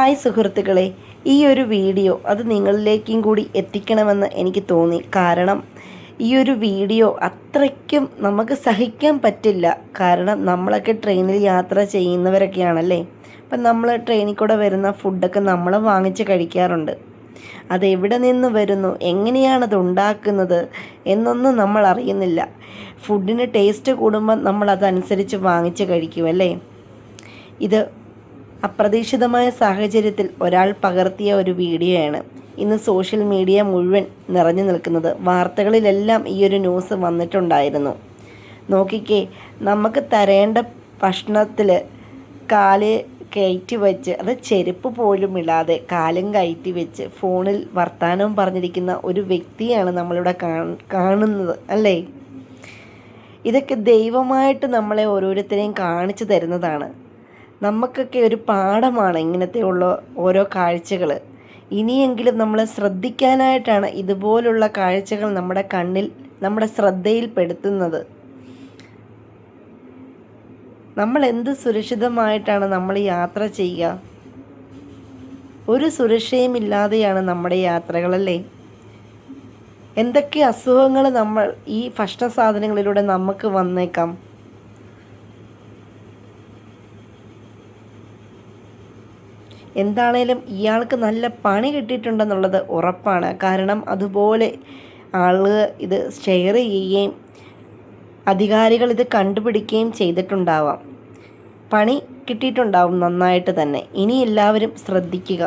Hi സുഹൃത്തുക്കളെ, ഈ ഒരു വീഡിയോ അത് നിങ്ങളിലേക്കും കൂടി എത്തിക്കണമെന്ന് എനിക്ക് തോന്നി. കാരണം ഈ ഒരു വീഡിയോ അത്രയ്ക്കും നമുക്ക് സഹിക്കാൻ പറ്റില്ല. കാരണം നമ്മളൊക്കെ ട്രെയിനിൽ യാത്ര ചെയ്യുന്നവരൊക്കെയാണല്ലേ. അപ്പം നമ്മൾ ട്രെയിനിൽ കൂടെ വരുന്ന ഫുഡൊക്കെ നമ്മൾ വാങ്ങിച്ച് കഴിക്കാറുണ്ട്. അതെവിടെ നിന്ന് വരുന്നു, എങ്ങനെയാണത് ഉണ്ടാക്കുന്നത് എന്നൊന്നും നമ്മൾ അറിയുന്നില്ല. ഫുഡിന് ടേസ്റ്റ് കൂടുമ്പോൾ നമ്മൾ അതനുസരിച്ച് വാങ്ങിച്ച് കഴിക്കുമല്ലേ. ഇത് അപ്രതീക്ഷിതമായ സാഹചര്യത്തിൽ ഒരാൾ പകർത്തിയ ഒരു വീഡിയോയാണ് ഇന്ന് സോഷ്യൽ മീഡിയ മുഴുവൻ നിറഞ്ഞു നിൽക്കുന്നത്. വാർത്തകളിലെല്ലാം ഈ ഒരു ന്യൂസ് വന്നിട്ടുണ്ടായിരുന്നു. നോക്കിക്കേ, നമുക്ക് തരേണ്ട ഭക്ഷണത്തിൽ കാല് കയറ്റി വെച്ച്, അത് ചെരുപ്പ് പോലും ഇടാതെ കാലും കയറ്റി വെച്ച് ഫോണിൽ വർത്തമാനവും പറഞ്ഞിരിക്കുന്ന ഒരു വ്യക്തിയാണ് നമ്മളിവിടെ കാണുന്നത് അല്ലേ. ഇതൊക്കെ ദൈവമായിട്ട് നമ്മളെ ഓരോരുത്തരെയും കാണിച്ചു തരുന്നതാണ്. നമുക്കൊക്കെ ഒരു പാഠമാണ് ഇങ്ങനത്തെയുള്ള ഓരോ കാഴ്ചകൾ. ഇനിയെങ്കിലും നമ്മൾ ശ്രദ്ധിക്കാനായിട്ടാണ് ഇതുപോലുള്ള കാഴ്ചകൾ നമ്മുടെ കണ്ണിൽ, നമ്മുടെ ശ്രദ്ധയിൽപ്പെടുത്തുന്നത്. നമ്മൾ എന്ത് സുരക്ഷിതമായിട്ടാണ് നമ്മൾ യാത്ര ചെയ്യുക? ഒരു സുരക്ഷയും ഇല്ലാതെയാണ് നമ്മുടെ യാത്രകളല്ലേ. എന്തൊക്കെ അസുഖങ്ങൾ നമ്മൾ ഈ ഭക്ഷണ സാധനങ്ങളിലൂടെ നമുക്ക് വന്നേക്കാം. എന്താണേലും ഇയാൾക്ക് നല്ല പണി കിട്ടിയിട്ടുണ്ടെന്നുള്ളത് ഉറപ്പാണ്. കാരണം അതുപോലെ ആളുകൾ ഇത് ഷെയർ ചെയ്യുകയും അധികാരികൾ ഇത് കണ്ടുപിടിക്കുകയും ചെയ്തിട്ടുണ്ടാവാം. പണി കിട്ടിയിട്ടുണ്ടാവും നന്നായിട്ട് തന്നെ. ഇനി എല്ലാവരും ശ്രദ്ധിക്കുക.